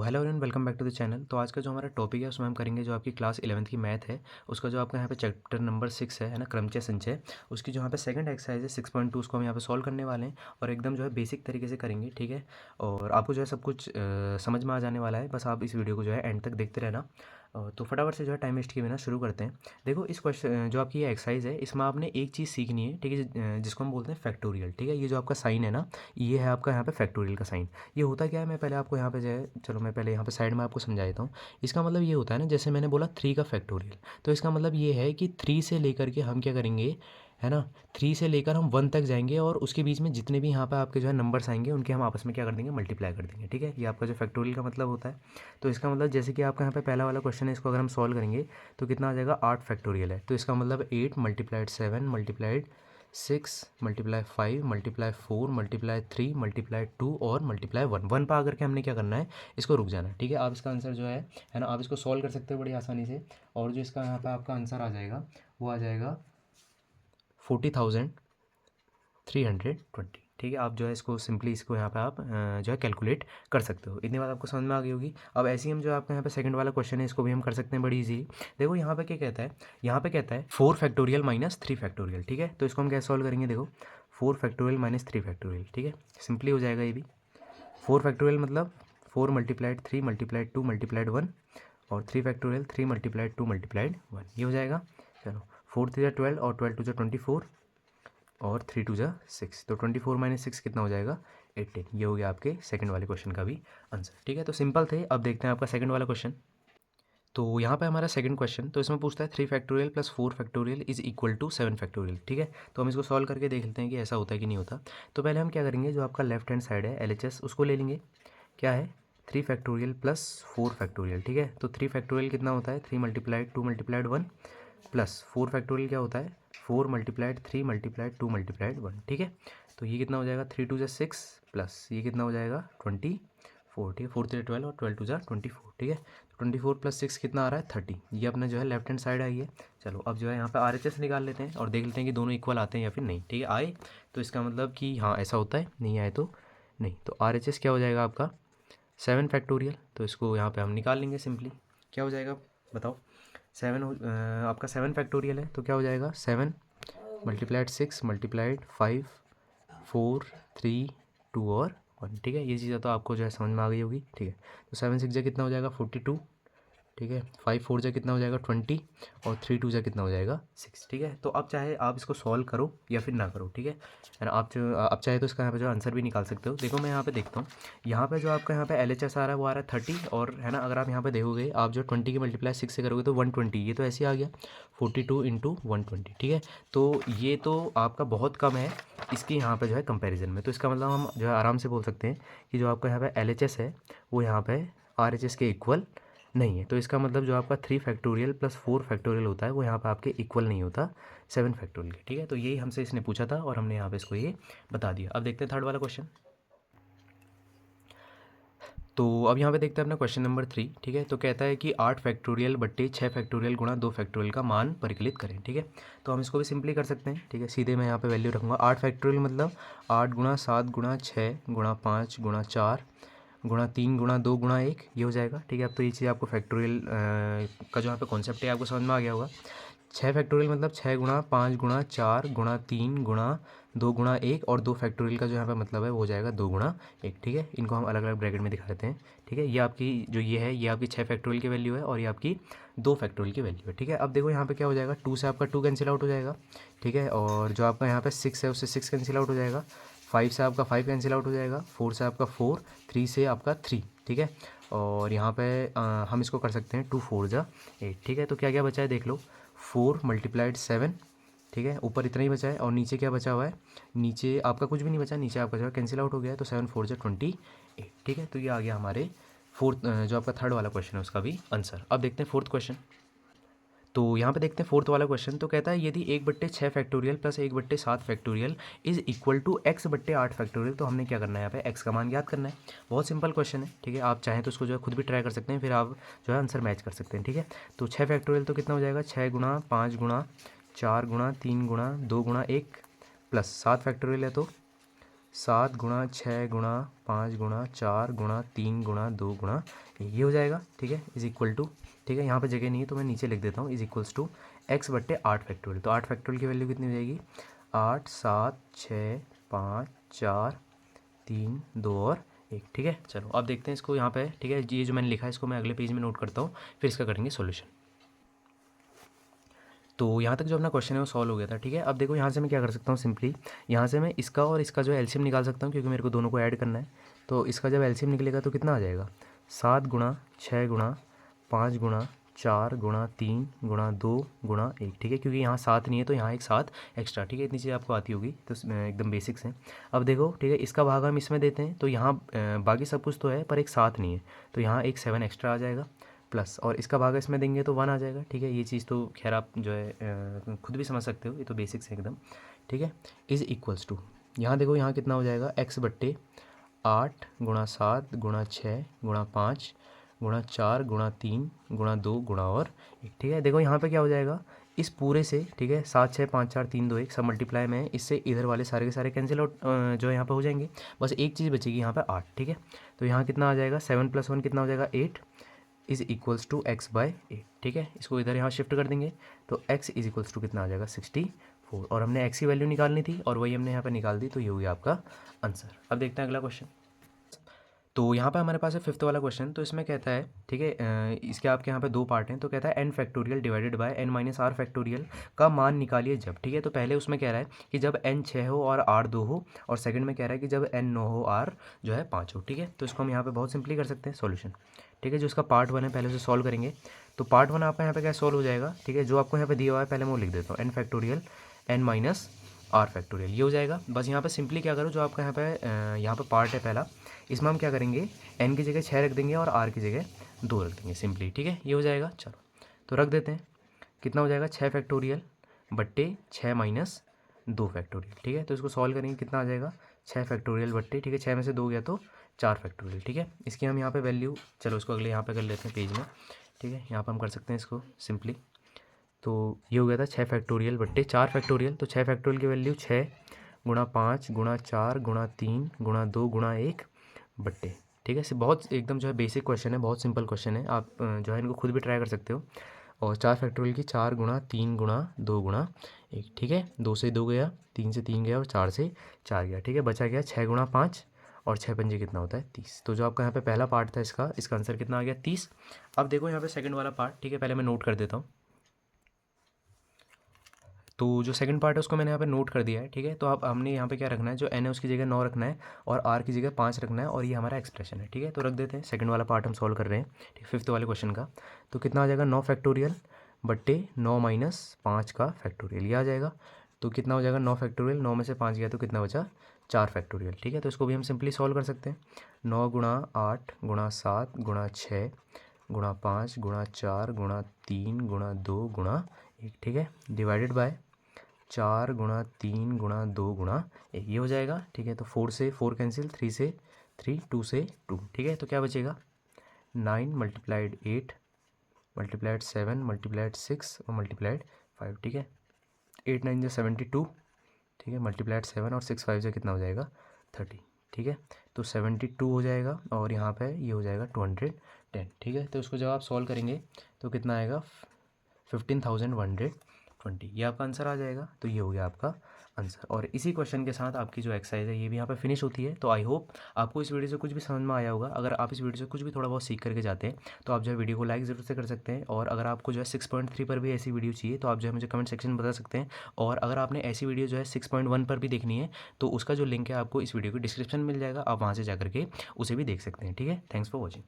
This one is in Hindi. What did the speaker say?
Hello everyone, welcome back to the channel. तो आज का जो हमारा टॉपिक है उसमें हम करेंगे जो आपकी क्लास 11th की मैथ है, उसका जो आपका यहाँ पे चैप्टर नंबर 6 है ना, क्रमचय संचय, उसकी जो यहाँ पे सेकंड एक्सरसाइज है 6.2, उसको हम यहाँ पे सॉल्व करने वाले हैं और एकदम जो है बेसिक तरीके से करेंगे। ठीक है, और आपको जो है सब कुछ समझ में आ जाने वाला है। बस आप इस वीडियो को जो है एंड तक देखते रहना। तो फटाफट से जो है टाइम वेस्ट किए बिना शुरू करते हैं। देखो, इस क्वेश्चन जो आपकी ये एक्सरसाइज है, इसमें आपने एक चीज़ सीखनी है। ठीक है, जिसको हम बोलते हैं फैक्टोरियल। ठीक है, ये जो आपका साइन है ना, ये है आपका यहाँ पे फैक्टोरियल का साइन। ये होता क्या है, मैं पहले आपको यहाँ पे जो है, चलो मैं पहले यहाँ पे साइड में आपको समझा देता हूँ। इसका मतलब ये होता है ना, जैसे मैंने बोला 3 का फैक्टोरियल, तो इसका मतलब ये है कि 3 से लेकर के हम क्या करेंगे, है ना, 3 से लेकर हम 1 तक जाएंगे और उसके बीच में जितने भी यहाँ पे आपके जो है नंबर्स आएंगे उनके हम आपस में क्या कर देंगे, मल्टीप्लाई कर देंगे। ठीक है, ये आपका जो फैक्टोरियल का मतलब होता है। तो इसका मतलब जैसे कि आपका यहाँ पे पहला वाला क्वेश्चन है, इसको अगर हम सॉल्व करेंगे तो कितना आ जाएगा, 8 फैक्टोरियल है। तो इसका मतलब 8 multiplied 7 multiplied 6 multiply 5 multiply 4 multiply 3 multiply 2 और मल्टीप्लाई 1। 1 पर आकर के हमने क्या करना है, इसको रुक जाना है। ठीक है, आप इसका आंसर जो है ना, आप इसको सॉल्व कर सकते हो बड़ी आसानी से। और जो इसका यहाँ पे आपका आंसर आ जाएगा वो आ जाएगा 40,320। ठीक है, आप जो है इसको सिंपली इसको यहाँ पे आप जो है कैलकुलेट कर सकते हो। इतनी बात आपको समझ में आ गई होगी। अब ऐसे ही हम जो आपका यहाँ पे सेकंड वाला क्वेश्चन है, इसको भी हम कर सकते हैं बड़ी इजी। देखो यहाँ पे क्या कहता है, यहाँ पे कहता है 4 फैक्टोरियल माइनस 3 फैक्टोरियल। ठीक है, तो इसको हम कैसे सॉल्व करेंगे, देखो 4 फैक्टोरियल माइनस 3 फैक्टोरियल। ठीक है, सिंपली हो जाएगा ये भी। 4 फैक्टोरियल मतलब 4 मल्टीप्लाइड 3 मल्टीप्लाइड 2 मल्टीप्लाइड 1, और 3 फैक्टोरियल 3 मल्टीप्लाइड 2 मल्टीप्लाइड 1, ये हो जाएगा। चलो, 4 3 12 और 12 2 24 और 3 2 6, तो 24 माइनस 6 कितना हो जाएगा, 18। ये हो गया आपके सेकंड वाले क्वेश्चन का भी आंसर। ठीक है, तो सिंपल थे। अब देखते हैं आपका सेकंड वाला क्वेश्चन। तो यहाँ पे हमारा सेकंड क्वेश्चन, तो इसमें पूछता है 3 factorial plus 4 factorial is equal to 7 factorial. ठीक है, तो हम इसको सॉल्व करके देख लेते हैं कि ऐसा होता है कि नहीं होता। तो पहले हम क्या करेंगे, जो आपका लेफ्ट हैंड साइड है LHS, उसको ले लेंगे। क्या है, 3 फैक्टोरियल प्लस 4 फैक्टोरियल। ठीक है, तो 3 फैक्टोरियल कितना होता है, 3 मल्टीप्लाइड 2 मल्टीप्लाइड 1, प्लस 4 फैक्टोरियल क्या होता है, 4 मल्टीप्लाइड 3 मल्टीप्लाइड 2 मल्टीप्लाइड 1। ठीक है, तो ये कितना हो जाएगा, 3 2 6, प्लस ये कितना हो जाएगा 24। ठीक है, 4 3 12 और 12 2 24। ठीक है, तो 24 प्लस 6 कितना आ रहा है, 30। ये अपना जो है लेफ्ट हैंड साइड आई है। चलो, अब जो है यहाँ पे RHS निकाल लेते हैं और देख लेते हैं कि दोनों इक्वल आते हैं या फिर नहीं। ठीक है, आए तो इसका मतलब कि हाँ ऐसा होता है, नहीं आए तो नहीं। तो RHS क्या हो जाएगा आपका 7 फैक्टोरियल। तो इसको यहाँ पे हम निकाल लेंगे सिंपली। क्या हो जाएगा बताओ, 7 आपका 7 फैक्टोरियल है, तो क्या हो जाएगा 7 मल्टीप्लाइड 6 मल्टीप्लाइड 5 4 3 2 और 1। ठीक है, ये चीज़ें तो आपको जो है समझ में आ गई होगी। ठीक है, तो 7 6 जा कितना हो जाएगा 42। ठीक है, 5 4 जा कितना हो जाएगा 20, और 3 2 जा कितना हो जाएगा 6। ठीक है, तो अब चाहे आप इसको सॉल्व करो या फिर ना करो। ठीक है ना, आप चाहे तो इसका यहाँ पे जो आंसर भी निकाल सकते हो। देखो मैं यहाँ पे देखता हूँ, यहाँ पे जो आपका यहाँ पे LHS आ रहा है वो आ रहा है 30, और है ना, अगर आप यहाँ पे देखोगे, आप जो 20 की मल्टीप्लाई 6 से करोगे तो 120, ये तो ऐसे ही आ गया 42 इंटू 120। ठीक है, तो ये तो आपका बहुत कम है इसकी यहाँ पे जो है कंपैरिजन में। तो इसका मतलब हम जो है आराम से बोल सकते हैं कि जो आपका यहाँ पे LHS है वो यहाँ पे RHS के इक्वल नहीं है। तो इसका मतलब जो आपका 3 फैक्टोरियल प्लस 4 फैक्टोरियल होता है वो यहाँ पे आपके इक्वल नहीं होता 7 फैक्टोरियल के। ठीक है, तो यही हमसे इसने पूछा था और हमने यहाँ पे इसको ये बता दिया। अब देखते हैं थर्ड वाला क्वेश्चन। तो अब यहाँ पे देखते हैं अपना क्वेश्चन नंबर 3। ठीक है, तो कहता है कि 8 फैक्टोरियल बट्टे 6 फैक्टोरियल गुणा 2 फैक्टोरियल का मान परिकलित करें। ठीक है, तो हम इसको भी सिंपली कर सकते हैं। ठीक है, सीधे मैं यहाँ पे वैल्यू रखूँगा 8 फैक्टोरियल मतलब 8 गुणा 7 गुणा 6 गुणा 5 गुणा 4 गुणा 3 गुणा 2 गुणा 1, ये हो जाएगा। ठीक है, अब तो ये चीज़ आपको फैक्टोरियल का जो यहाँ पे कॉन्सेप्ट है आपको समझ में आ गया होगा। 6 फैक्टोरियल मतलब 6 गुणा 5 गुणा 4 गुणा 3 गुणा 2 गुणा 1, और 2 फैक्टोरियल का जो यहाँ पे मतलब है वो हो जाएगा 2 गुणा 1। ठीक है, इनको हम अलग अलग ब्रैकेट में दिखा देते हैं। ठीक है, ये आपकी जो ये है, ये आपकी 6 फैक्टोरियल की वैल्यू है और ये आपकी 2 फैक्टोरियल की वैल्यू है। ठीक है, अब देखो यहाँ पे क्या हो जाएगा, 2 से आपका 2 कैंसिल आउट हो जाएगा। ठीक है, और जो आपका यहाँ पे 6 है उससे 6 कैंसिल आउट हो जाएगा, 5 से आपका 5 कैंसिल आउट हो जाएगा, 4 से आपका 4, 3 से आपका 3। ठीक है, और यहाँ पे हम इसको कर सकते हैं 2 4 जा 8। ठीक है, तो क्या क्या बचा है देख लो, 4 मल्टीप्लाइड 7। ठीक है, ऊपर इतना ही बचा है और नीचे क्या बचा हुआ है, नीचे आपका कुछ भी नहीं बचा, नीचे आपका जो है कैंसिल आउट हो गया है, तो 7 4 जा 28। ठीक है, तो ये आ गया हमारे फोर्थ जो आपका थर्ड वाला क्वेश्चन है उसका भी आंसर। अब देखते हैं फोर्थ क्वेश्चन। तो यहाँ पे देखते हैं फोर्थ वाला क्वेश्चन। तो कहता है यदि 1/6 factorial plus 1/7 factorial is equal to x/8 factorial, तो हमने क्या करना है, यहाँ पे x का मान याद करना है। बहुत सिंपल क्वेश्चन है। ठीक है, आप चाहें तो उसको जो है खुद भी ट्राई कर सकते हैं, फिर आप जो है आंसर मैच कर सकते हैं। ठीक है, तो 6 फैक्टोरियल तो कितना हो जाएगा, 6 गुणा 5 गुणा 4 गुणा 3 गुणा 2 गुणा 1, प्लस 7 फैक्टोरियल है तो 7 गुणा 6 गुणा 5 गुणा 4 गुणा 3 गुणा 2 गुणा 1 ये हो जाएगा। ठीक है, इज़ इक्वल टू, ठीक है यहाँ पे जगह नहीं है तो मैं नीचे लिख देता हूँ, इज़ इक्वल्स टू x बट्टे 8 फैक्टोरियल। तो 8 फैक्टोरियल की वैल्यू कितनी हो जाएगी, 8 7 6 5 4 3 2 और 1। ठीक है, चलो अब देखते हैं इसको यहाँ पे। ठीक है, ये जो मैंने लिखा है इसको मैं अगले पेज में नोट करता हूँ, फिर इसका करेंगे सॉल्यूशन। तो यहाँ तक जो अपना क्वेश्चन है वो सॉल्व हो गया था। ठीक है, अब देखो यहाँ से मैं क्या कर सकता हूँ, सिंपली यहाँ से मैं इसका और इसका जो है एलसीएम निकाल सकता हूँ, क्योंकि मेरे को दोनों को ऐड करना है। तो इसका जब एलसीएम निकलेगा तो कितना आ जाएगा, 7 गुणा 6 गुणा 5 गुणा 4 गुणा 3 गुणा 2 गुणा 1। ठीक है, क्योंकि यहाँ 7 नहीं है तो यहाँ एक 7 एक्स्ट्रा। ठीक है, इतनी चीज़ आपको आती होगी तो एकदम बेसिक्स हैं। अब देखो, ठीक है, इसका भाग हम इसमें देते हैं तो यहाँ बाकी सब कुछ तो है पर एक 7 नहीं है, तो यहाँ एक 7 एक्स्ट्रा आ जाएगा प्लस, और इसका भाग इसमें देंगे तो 1 आ जाएगा। ठीक है, ये चीज़ तो खैर आप जो है खुद भी समझ सकते हो, ये तो बेसिक्स है एकदम। ठीक है, इज़ इक्वल्स टू, यहाँ देखो यहाँ कितना हो जाएगा, x बट्टे 8 गुणा 7 गुणा 6 गुणा 5 गुणा 4 गुणा 3 गुणा 2 गुणा और 1। ठीक है, देखो यहाँ पे क्या हो जाएगा, इस पूरे से, ठीक है, 7 6 5 4 3 2 1 सब मल्टीप्लाई में है, इससे इधर वाले सारे के सारे कैंसिल आउट जो है यहाँ पे हो जाएंगे, बस एक चीज़ बचेगी यहाँ पे 8। ठीक है, तो यहाँ कितना आ जाएगा, 7 + 1 कितना हो जाएगा, 8 इज़ इक्वल्स टू x/8। ठीक है, इसको इधर यहाँ शिफ्ट कर देंगे तो x इज़ इक्वल्स टू कितना आ जाएगा, 64, और हमने x की वैल्यू निकालनी थी और वही हमने यहाँ पे निकाल दी, तो ये हो गया आपका आंसर। अब देखते हैं अगला क्वेश्चन। तो यहाँ पे हमारे पास है 5th वाला क्वेश्चन। तो इसमें कहता है, ठीक है, इसके आपके यहाँ पे 2 पार्ट हैं। तो कहता है n factorial divided by n minus r factorial का मान निकालिए जब। ठीक है, तो पहले उसमें कह रहा है कि जब n 6 हो और r 2 हो, और सेकंड में कह रहा है कि जब n 9 हो r जो है 5 हो। ठीक है, तो इसको हम यहाँ पे बहुत सिंपली कर सकते हैं सॉल्यूशन। ठीक है, जो इसका पार्ट 1 है पहले उसे सॉल्व करेंगे। तो पार्ट 1 आपका यहाँ पे क्या सॉल्व हो जाएगा। ठीक है, जो आपको यहाँ पे दिया हुआ है पहले मैं वो लिख देता हूँ, n factorial n minus r factorial, ये हो जाएगा। बस यहाँ पे सिंपली क्या करो, जो आपका यहाँ पे पार्ट है पहला, इसमें हम क्या करेंगे, n की जगह 6 रख देंगे और r की जगह 2 रख देंगे सिंपली। ठीक है, ये हो जाएगा। चलो तो रख देते हैं, कितना हो जाएगा, 6 फैक्टोरियल बट्टे 6 माइनस 2 फैक्टोरियल। ठीक है, तो इसको सॉल्व करेंगे, कितना आ जाएगा, 6 फैक्टोरियल बट्टे, ठीक है, 6 में से 2 गया तो 4 फैक्टोरियल। ठीक है, इसकी हम यहाँ पे वैल्यू, चलो इसको अगले यहाँ पे कर लेते हैं पेज में। ठीक है, यहाँ पे हम कर सकते हैं इसको सिंपली। तो ये हो गया था 6 फैक्टोरियल बट्टे 4 फैक्टोरियल। तो 6 फैक्टोरियल की वैल्यू 6 गुणा 5 गुणा 4 गुणा 3 गुणा 2 गुणा 1 बट्टे। ठीक है, बहुत एकदम जो है बेसिक क्वेश्चन है, बहुत सिंपल क्वेश्चन है, आप जो है इनको खुद भी ट्राई कर सकते हो। और 4 फैक्टोरियल की 4 गुणा 3 गुणा 2 गुणा 1। ठीक है, 2 से 2 गया, 3 से 3 गया और 4 से 4 गया। ठीक है, बचा गया 6 गुणा 5 और 6 पंजे कितना होता है, 30। तो जो आपका यहाँ पे पहला पार्ट था इसका आंसर कितना आ गया, 30। अब देखो यहाँ पे सेकंड वाला पार्ट। ठीक है, पहले मैं नोट कर देता हूँ। तो जो सेकंड पार्ट है उसको मैंने यहाँ पे नोट कर दिया है। ठीक है, तो अब हमने यहाँ पे क्या रखना है, जो n है उसकी जगह 9 रखना है और r की जगह 5 रखना है, और ये हमारा एक्सप्रेशन है। ठीक है, तो रख देते हैं, सेकंड वाला पार्ट हम सॉल्व कर रहे हैं। ठीक, 5th वाले क्वेश्चन का। तो कितना आ जाएगा, 9 फैक्टोरियल बट्टे 9 माइनस 5 का फैक्टोरियल, ये आ जाएगा। तो कितना हो जाएगा, 9 फैक्टोरियल, 9 में से 5 गया तो कितना बचा, 4 फैक्टोरियल। ठीक है, तो इसको भी हम सिंपली सॉल्व कर सकते हैं। 9 गुणा 8 गुणा 7 गुणा 6 गुणा 5 गुणा 4 गुणा 3 गुणा 2 गुणा 1। ठीक है, डिवाइडेड बाय 4 गुणा 3 गुणा 2 गुणा 1, ये हो जाएगा। ठीक है, तो 4 से 4 कैंसिल, 3 से 3, 2 से 2। ठीक है, तो क्या बचेगा, 9 मल्टीप्लाइड 8 मल्टीप्लाइड 7 मल्टीप्लाइड 6 और मल्टीप्लाइड 5। ठीक है, 8 9 जो 72। ठीक है, मल्टीप्लाइड 7 और 6 5 से कितना हो जाएगा, 30। ठीक है, तो 72 हो जाएगा और यहाँ पे ये हो जाएगा 210। ठीक है, तो इसको जब आप सॉल्व करेंगे तो कितना आएगा, 15,120, ये आपका आंसर आ जाएगा। तो ये हो गया आपका आंसर, और इसी क्वेश्चन के साथ आपकी जो एक्सरसाइज है ये भी यहाँ पे फिनिश होती है। तो आई होप आपको इस वीडियो से कुछ भी समझ में आया होगा। अगर आप इस वीडियो से कुछ भी थोड़ा बहुत सीख करके जाते हैं तो आप जो है वीडियो को लाइक ज़रूर से कर सकते हैं, और अगर आपको जो है 6.3 पर भी ऐसी वीडियो चाहिए तो आप जो है मुझे कमेंट सेक्शन में बता सकते हैं। और अगर आपने ऐसी वीडियो जो है 6.1 पर भी देखनी है तो उसका जो लिंक है आपको इस वीडियो की डिस्क्रिप्शन में मिल जाएगा, आप वहाँ से जा करके उसे भी देख सकते हैं। ठीक है, थैंक्स फॉर वॉचिंग।